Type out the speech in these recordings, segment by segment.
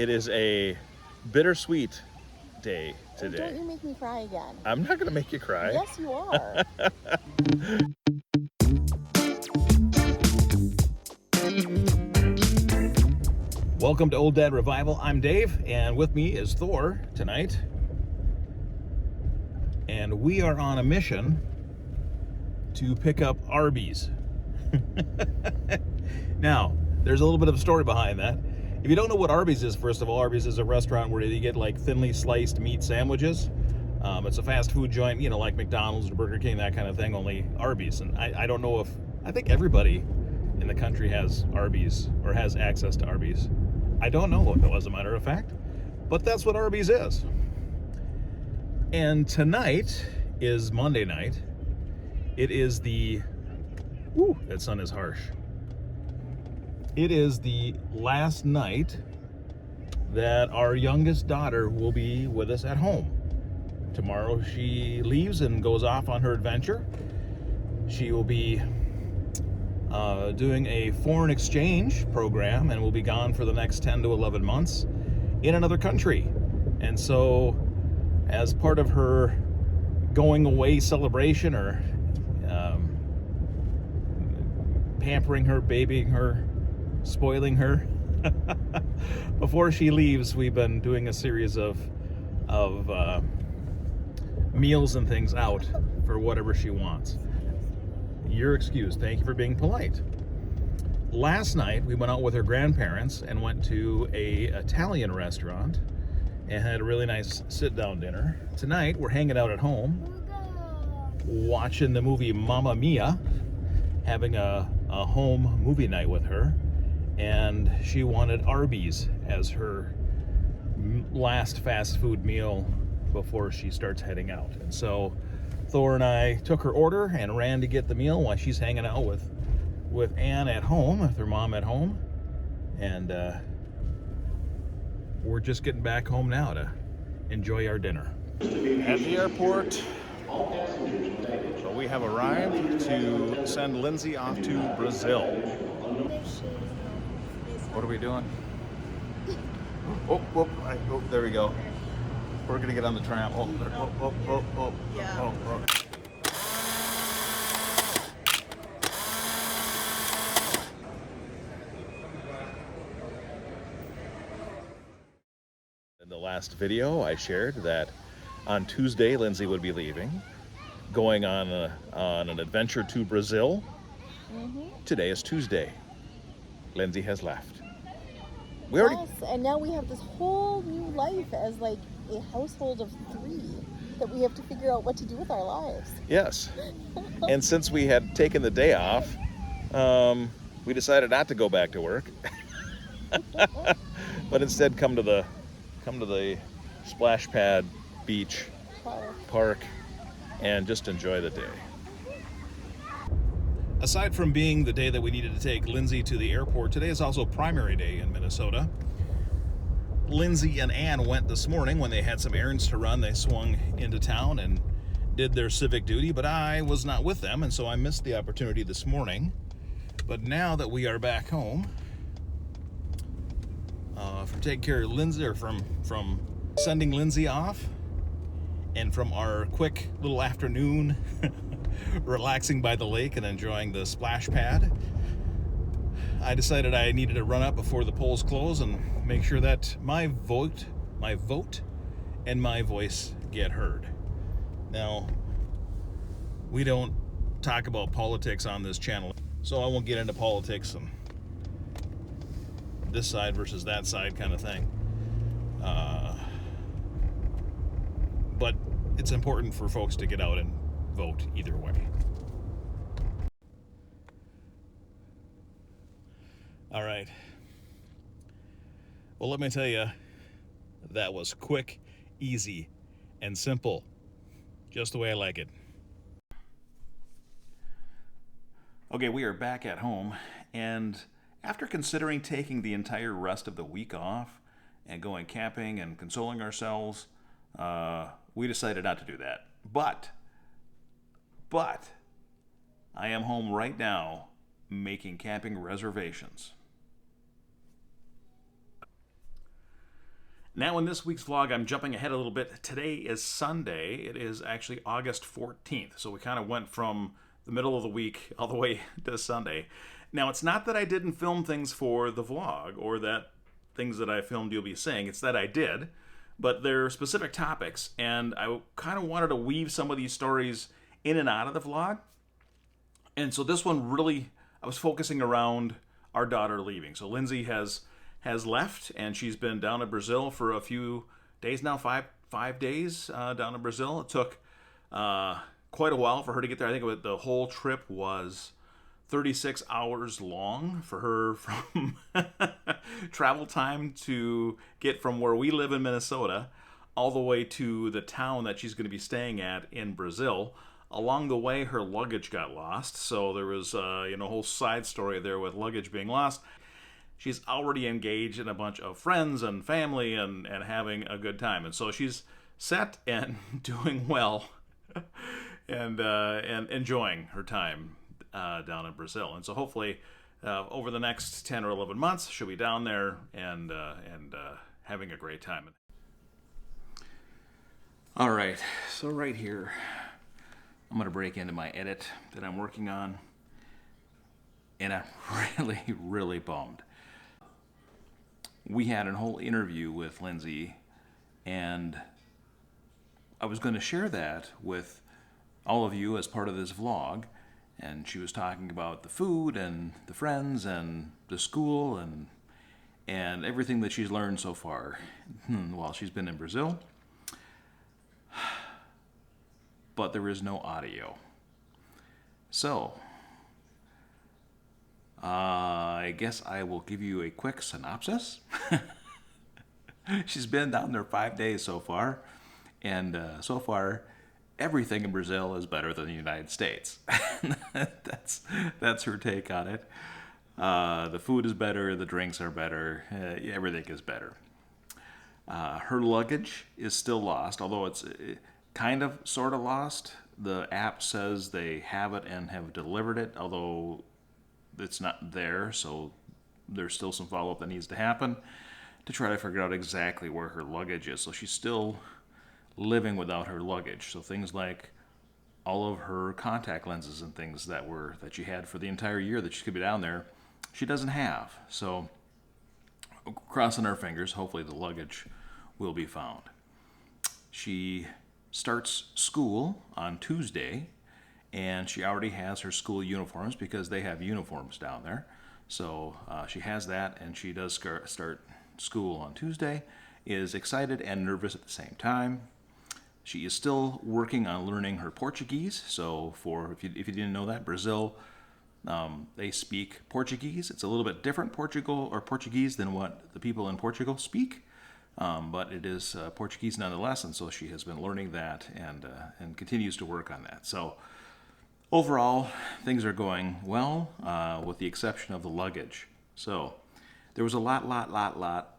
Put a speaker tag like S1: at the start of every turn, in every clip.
S1: It is a bittersweet day
S2: Oh, don't
S1: today.
S2: you make me cry again.
S1: I'm not gonna make you cry.
S2: Yes, you are.
S1: Welcome to Old Dad Revival. I'm Dave, and with me is Thor tonight. And we are on a mission to pick up Arby's. Now, there's a little bit of a story behind that. If you don't know what Arby's is, first of all, Arby's is a restaurant where you get like thinly sliced meat sandwiches. It's a fast food joint, like McDonald's or Burger King, that kind of thing, only Arby's. And I don't know I think everybody in the country has Arby's or has access to Arby's. I don't know, as a matter of fact, but that's what Arby's is. And tonight is Monday night. It is that sun is harsh. It is the last night that our youngest daughter will be with us at home. Tomorrow she leaves and goes off on her adventure. She will be doing a foreign exchange program and will be gone for the next 10 to 11 months in another country. And so, as part of her going away celebration, or pampering her, babying her, spoiling her, before she leaves, we've been doing a series of meals and things out for whatever she wants. You're excused. Thank you for being polite. Last night, we went out with her grandparents and went to a Italian restaurant and had a really nice sit-down dinner. Tonight, we're hanging out at home, watching the movie Mamma Mia, having a home movie night with her, and she wanted Arby's as her last fast food meal before she starts heading out. And so Thor and I took her order and ran to get the meal while she's hanging out with Ann at home, with her mom at home. And we're just getting back home now to enjoy our dinner. At the airport, so we have arrived to send Lindsay off to Brazil. What are we doing? Oh, there we go. We're gonna get on the tram. Oh. In the last video, I shared that on Tuesday, Lindsay would be leaving, going on an adventure to Brazil. Mm-hmm. Today is Tuesday. Lindsay has left.
S2: Yes, and now we have this whole new life as like a household of 3 that we have to figure out what to do with our lives.
S1: Yes. And since we had taken the day off, we decided not to go back to work, but instead come to the splash pad beach park and just enjoy the day. Aside from being the day that we needed to take Lindsay to the airport, today is also primary day in Minnesota. Lindsay and Ann went this morning when they had some errands to run. They swung into town and did their civic duty, but I was not with them, and so I missed the opportunity this morning. But now that we are back home, from taking care of Lindsay, or from sending Lindsay off, and from our quick little afternoon relaxing by the lake and enjoying the splash pad, I decided I needed to run up before the polls close and make sure that my vote and my voice get heard. Now, we don't talk about politics on this channel, so I won't get into politics and this side versus that side kind of thing. But it's important for folks to get out and vote either way. All right. Well, let me tell you, that was quick, easy, and simple. Just the way I like it. Okay, we are back at home, and after considering taking the entire rest of the week off and going camping and consoling ourselves, we decided not to do that. But I am home right now making camping reservations. Now in this week's vlog, I'm jumping ahead a little bit. Today is Sunday. It is actually August 14th. So we kind of went from the middle of the week all the way to Sunday. Now it's not that I didn't film things for the vlog or that things that I filmed you'll be seeing. It's that I did, but they're specific topics, and I kind of wanted to weave some of these stories in and out of the vlog. And so this one really, I was focusing around our daughter leaving. So Lindsay has left, and she's been down in Brazil for a few days now, five days down in Brazil. It took quite a while for her to get there. I think the whole trip was 36 hours long for her from travel time to get from where we live in Minnesota all the way to the town that she's going to be staying at in Brazil. Along the way, her luggage got lost, so there was a whole side story there with luggage being lost. She's already engaged in a bunch of friends and family and having a good time, and so she's set and doing well and enjoying her time down in Brazil. And so hopefully over the next 10 or 11 months she'll be down there and having a great time. All right, so right here I'm going to break into my edit that I'm working on, and I'm really bummed. We had a whole interview with Lindsay, and I was going to share that with all of you as part of this vlog, and she was talking about the food and the friends and the school and everything that she's learned so far while she's been in Brazil. But there is no audio. So, I guess I will give you a quick synopsis. She's been down there 5 days so far, and so far, everything in Brazil is better than the United States. That's her take on it. The food is better, the drinks are better, everything is better. Her luggage is still lost, although it's kind of sort of lost. The app says they have it and have delivered it, although it's not there, so there's still some follow-up that needs to happen to try to figure out exactly where her luggage is. So she's still living without her luggage. So things like all of her contact lenses and things that she had for the entire year that she could be down there, she doesn't have. So crossing our fingers, hopefully the luggage will be found. She starts school on Tuesday, and she already has her school uniforms because they have uniforms down there. So she has that, and she does start school on Tuesday, is excited and nervous at the same time. She is still working on learning her Portuguese. So if you didn't know that, Brazil, they speak Portuguese. It's a little bit different Portuguese than what the people in Portugal speak. But it is Portuguese nonetheless, and so she has been learning that and continues to work on that. So overall, things are going well, with the exception of the luggage. So there was a lot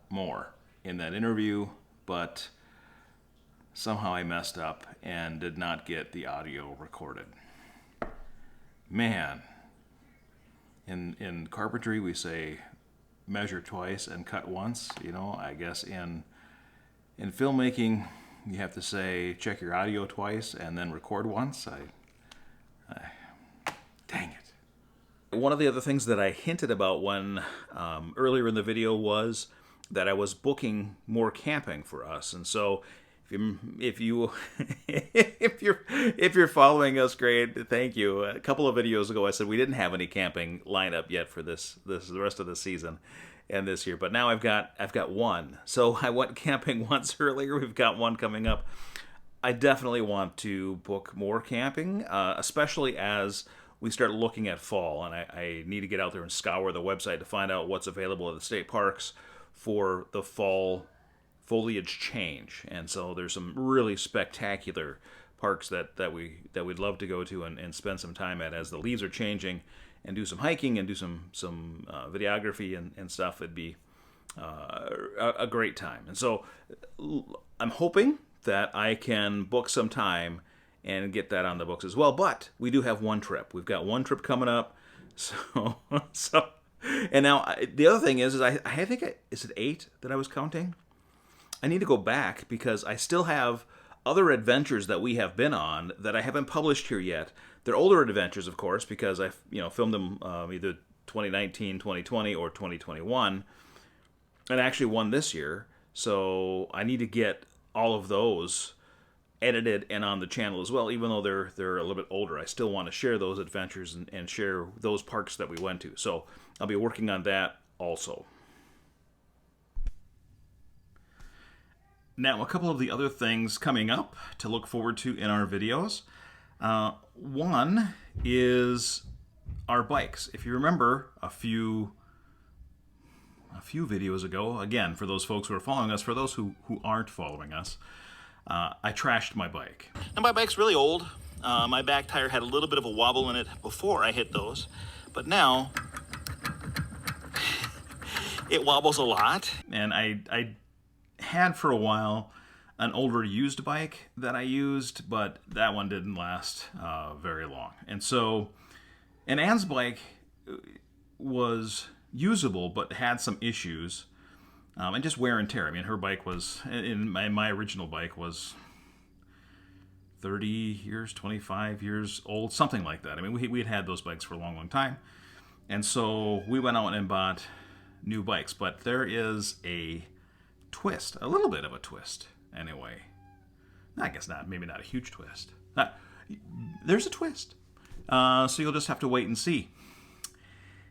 S1: more in that interview, but somehow I messed up and did not get the audio recorded. Man, in carpentry we say measure twice and cut once. I guess in filmmaking you have to say check your audio twice and then record once. Dang it. One of the other things that I hinted about when earlier in the video was that I was booking more camping for us, and so if you're following us, great, thank you. A couple of videos ago I said we didn't have any camping lined up yet for the rest of the season and this year, but now I've got one. So I went camping once earlier. We've got one coming up. I definitely want to book more camping, especially as we start looking at fall, and I need to get out there and scour the website to find out what's available at the state parks for the fall foliage change. And so there's some really spectacular parks that we'd love to go to and spend some time at as the leaves are changing, and do some hiking and do some videography and stuff. It'd be a great time. And so I'm hoping that I can book some time and get that on the books as well. But we do have one trip. We've got one trip coming up. So and now the other thing is I think is it 8 that I was counting? I need to go back because I still have other adventures that we have been on that I haven't published here yet. They're older adventures, of course, because I filmed them either 2019, 2020, or 2021, and actually one this year. So I need to get all of those edited and on the channel as well, even though they're a little bit older. I still want to share those adventures and share those parks that we went to. So I'll be working on that also. Now, a couple of the other things coming up to look forward to in our videos. One is our bikes. If you remember a few videos ago, again, for those folks who are following us, for those who aren't following us, I trashed my bike. And my bike's really old. My back tire had a little bit of a wobble in it before I hit those, but now it wobbles a lot. And I had for a while an older used bike that I used, but that one didn't last very long. And so, and Ann's bike was usable, but had some issues, and just wear and tear. I mean, her bike was, in my original bike was 30 years, 25 years old, something like that. I mean, we had those bikes for a long, long time. And so we went out and bought new bikes, but there is a twist, a little bit of a twist anyway. I guess not, maybe not a huge twist. There's a twist. So you'll just have to wait and see.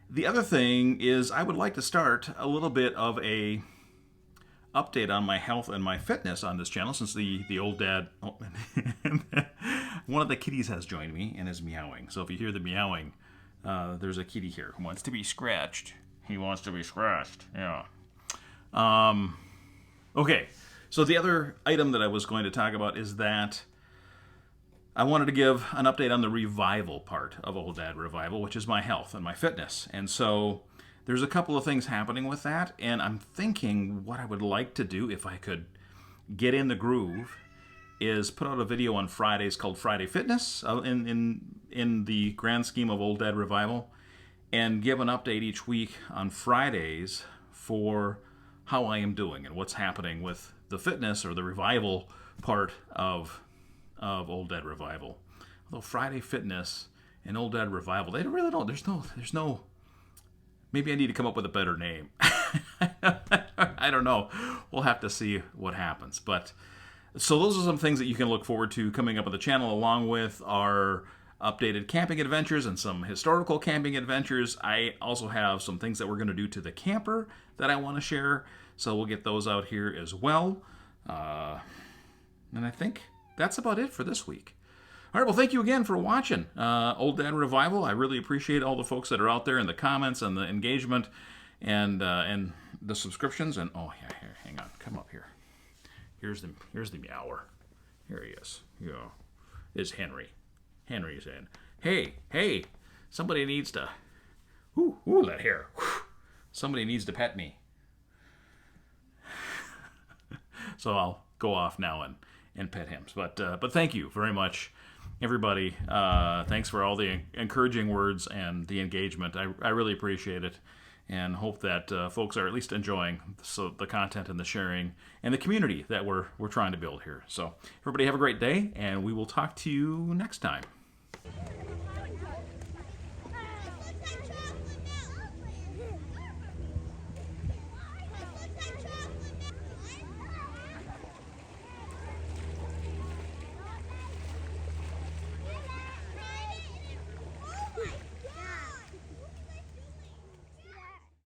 S1: The other thing is I would like to start a little bit of a update on my health and my fitness on this channel, since the old dad, one of the kitties has joined me and is meowing. So if you hear the meowing, there's a kitty here who wants to be scratched. He wants to be scratched, yeah. Okay, so the other item that I was going to talk about is that I wanted to give an update on the revival part of Old Dad Revival, which is my health and my fitness. And so there's a couple of things happening with that, and I'm thinking what I would like to do if I could get in the groove is put out a video on Fridays called Friday Fitness in the grand scheme of Old Dad Revival, and give an update each week on Fridays for how I am doing and what's happening with the fitness or the revival part of Old Dad Revival. Although Friday Fitness and Old Dad Revival, they really don't, there's no, maybe I need to come up with a better name. I don't know. We'll have to see what happens. But so those are some things that you can look forward to coming up on the channel, along with our updated camping adventures and some historical camping adventures. I also have some things that we're going to do to the camper that I want to share, so we'll get those out here as well. And I think that's about it for this week. All right, well, thank you again for watching Old Dad Revival. I really appreciate all the folks that are out there in the comments and the engagement and the subscriptions. And oh yeah, here, hang on, come up here. Here's the meower. Here he is. Yeah, is Henry. Henry's in. Hey, somebody needs to. Ooh, that hair. Somebody needs to pet me. So I'll go off now and pet him. But thank you very much, everybody. Thanks for all the encouraging words and the engagement. I really appreciate it, and hope that folks are at least enjoying the content and the sharing and the community that we're trying to build here. So everybody have a great day, and we will talk to you next time.